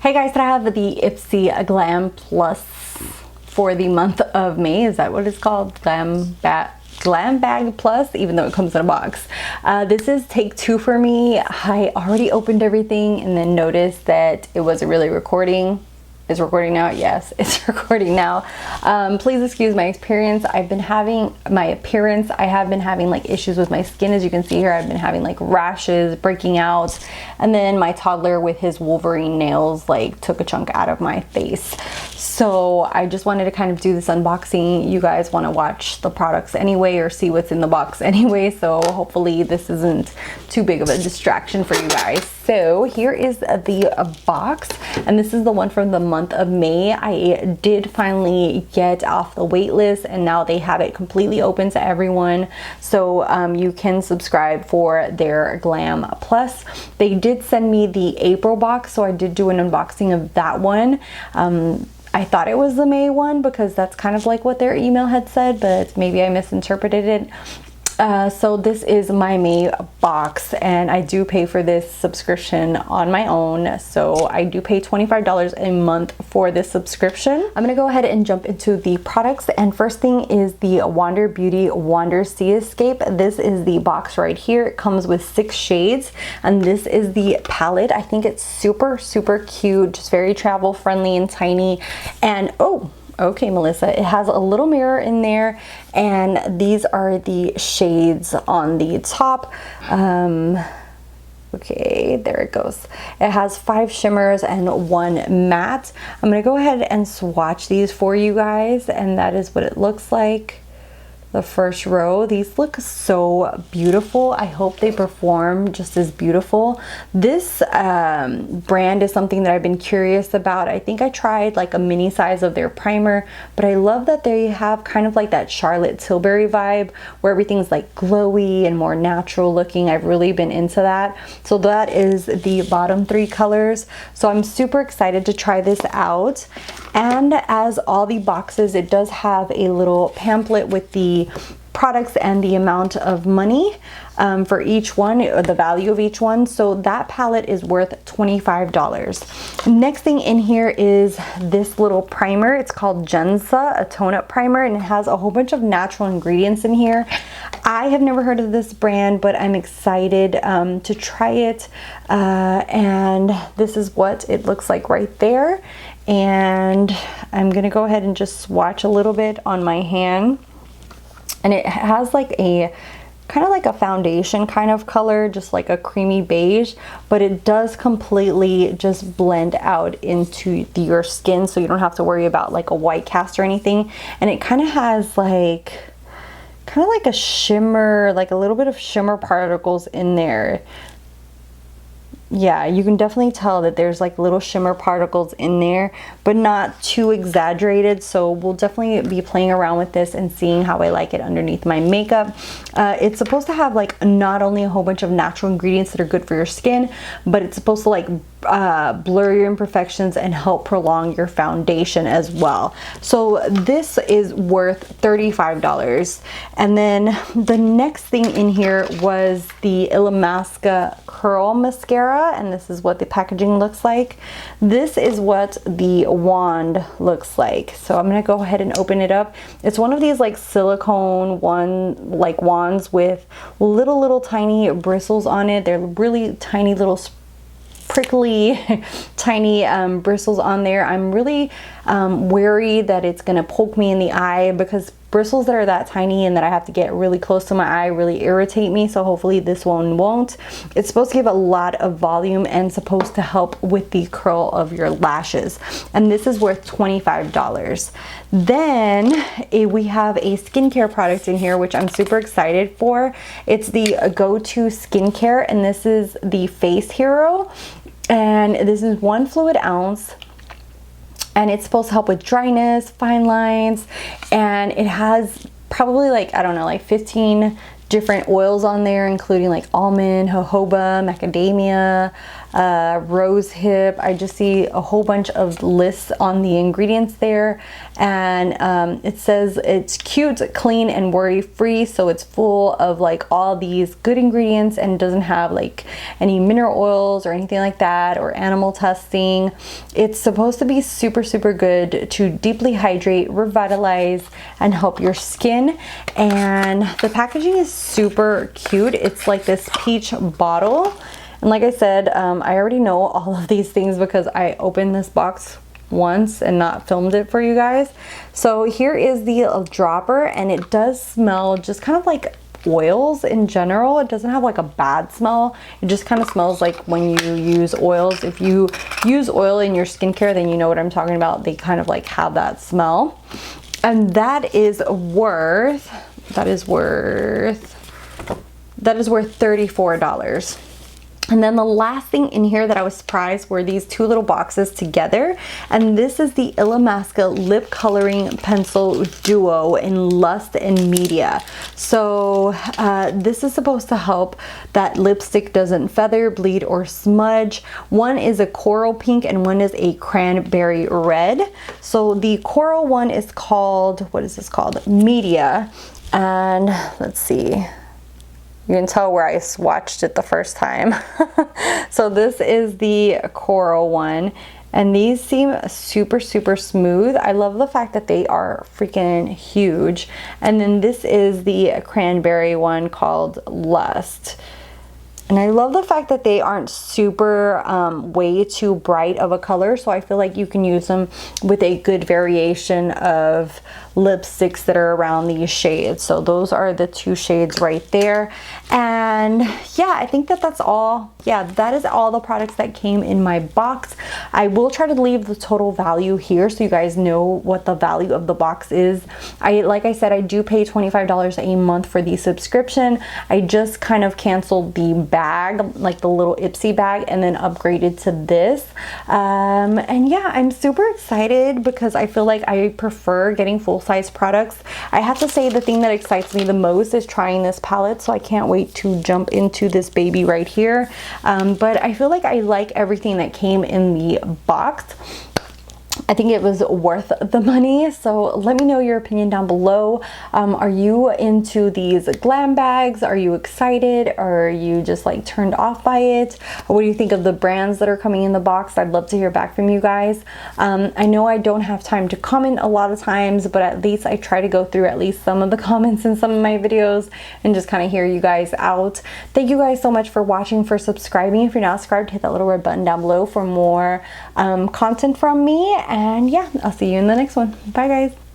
Hey guys, I have the Ipsy Glam Plus for the month of May. Is that what it's called? Glam Bag Plus, even though it comes in a box. This is take two for me. I already opened everything and then noticed that it wasn't really recording. Is recording now? Yes, it's recording now. Please excuse my appearance. I have been having like issues with my skin. As you can see here, I've been having like rashes, breaking out, and then my toddler with his Wolverine nails like took a chunk out of my face. So I just wanted to kind of do this unboxing. You guys want to watch the products anyway or see what's in the box anyway, so hopefully this isn't too big of a distraction for you guys. So here is the box, and this is the one from the month of May. I did finally get off the wait list, and now they have it completely open to everyone, so you can subscribe for their Glam Plus. They did send me the April box, so I did do an unboxing of that one. I thought it was the May one because that's kind of like what their email had said, but maybe I misinterpreted it. So this is my May box, and I do pay for this subscription on my own. So I do pay $25 a month for this subscription. I'm gonna go ahead and jump into the products, and first thing is the Wander Beauty Wander Sea Escape. This is the box right here. It comes with 6 shades, and this is the palette. I think it's super cute, just very travel friendly and tiny. And oh, okay, Melissa, it has a little mirror in there, and these are the shades on the top. Okay, there it goes. It has 5 shimmers and 1 matte. I'm gonna go ahead and swatch these for you guys, and that is what it looks like. The first row, these look so beautiful. I hope they perform just as beautiful. This brand is something that I've been curious about. I think I tried like a mini size of their primer, but I love that they have kind of like that Charlotte Tilbury vibe where everything's like glowy and more natural looking. I've really been into that. So that is the bottom 3 colors. So I'm super excited to try this out. And as all the boxes, it does have a little pamphlet with the products and the amount of money for each one, or the value of each one. So that palette is worth $25. Next thing in here is this little primer. It's called Gensa, a tone-up primer, and it has a whole bunch of natural ingredients in here. I have never heard of this brand, but I'm excited to try it. And this is what it looks like right there. And I'm gonna go ahead and just swatch a little bit on my hand. And it has like a kind of like a foundation kind of color, just like a creamy beige, but it does completely just blend out into your skin, so you don't have to worry about like a white cast or anything. And it kind of has like a shimmer, like a little bit of shimmer particles in there. Yeah, you can definitely tell that there's like little shimmer particles in there, but not too exaggerated. So we'll definitely be playing around with this and seeing how I like it underneath my makeup. It's supposed to have like not only a whole bunch of natural ingredients that are good for your skin, but it's supposed to like blur your imperfections and help prolong your foundation as well. So this is worth $35. And then the next thing in here was the Illamasqua Curl Mascara, and this is what the packaging looks like. This is what the wand looks like. So I'm gonna go ahead and open it up. It's one of these like silicone wands with little tiny bristles on it. They're really tiny little prickly tiny bristles on there. I'm really wary that it's gonna poke me in the eye, because bristles that are that tiny and that I have to get really close to my eye really irritate me. So hopefully this one won't. It's supposed to give a lot of volume and supposed to help with the curl of your lashes, and this is worth $25. Then we have a skincare product in here, which I'm super excited for. It's the Go-To Skincare, and this is the Face Hero, and this is 1 fluid ounce. And it's supposed to help with dryness, fine lines, and it has probably like, I don't know, like 15 different oils on there, including like almond, jojoba, macadamia, rose hip. I just see a whole bunch of lists on the ingredients there, and it says it's cute, clean, and worry free. So it's full of like all these good ingredients and doesn't have like any mineral oils or anything like that, or animal testing. It's supposed to be super good to deeply hydrate, revitalize, and help your skin. And the packaging is super cute. It's like this peach bottle, and like I said, I already know all of these things because I opened this box once and not filmed it for you guys. So here is the dropper, and it does smell just kind of like oils in general. It doesn't have like a bad smell. It just kind of smells like when you use oils. If you use oil in your skincare, then you know what I'm talking about. They kind of like have that smell. And that is worth $34. And then the last thing in here that I was surprised were these two little boxes together. And this is the Illamasqua Lip Coloring Pencil Duo in Lust and Media. So this is supposed to help that lipstick doesn't feather, bleed, or smudge. One is a coral pink and one is a cranberry red. So the coral one is called, what is this called? Media. And let's see. You can tell where I swatched it the first time. So this is the coral one, and these seem super smooth. I love the fact that they are freaking huge. And then this is the cranberry one called Lust. And I love the fact that they aren't super way too bright of a color, so I feel like you can use them with a good variation of lipsticks that are around these shades. So those are the two shades right there. And yeah, I think that that's all. Yeah, that is all the products that came in my box. I will try to leave the total value here so you guys know what the value of the box is. Like I said, I do pay $25 a month for the subscription. I just kind of canceled the bag, like the little Ipsy bag, and then upgraded to this. And yeah, I'm super excited because I feel like I prefer getting full-size products. I have to say the thing that excites me the most is trying this palette, so I can't wait to jump into this baby right here. But I feel like I like everything that came in the box. I think it was worth the money. So let me know your opinion down below. Are you into these glam bags? Are you excited? Or are you just like turned off by it? What do you think of the brands that are coming in the box? I'd love to hear back from you guys. I know I don't have time to comment a lot of times, but at least I try to go through at least some of the comments in some of my videos and just kind of hear you guys out. Thank you guys so much for watching, for subscribing. If you're not subscribed, hit that little red button down below for more content from me. And yeah, I'll see you in the next one. Bye guys.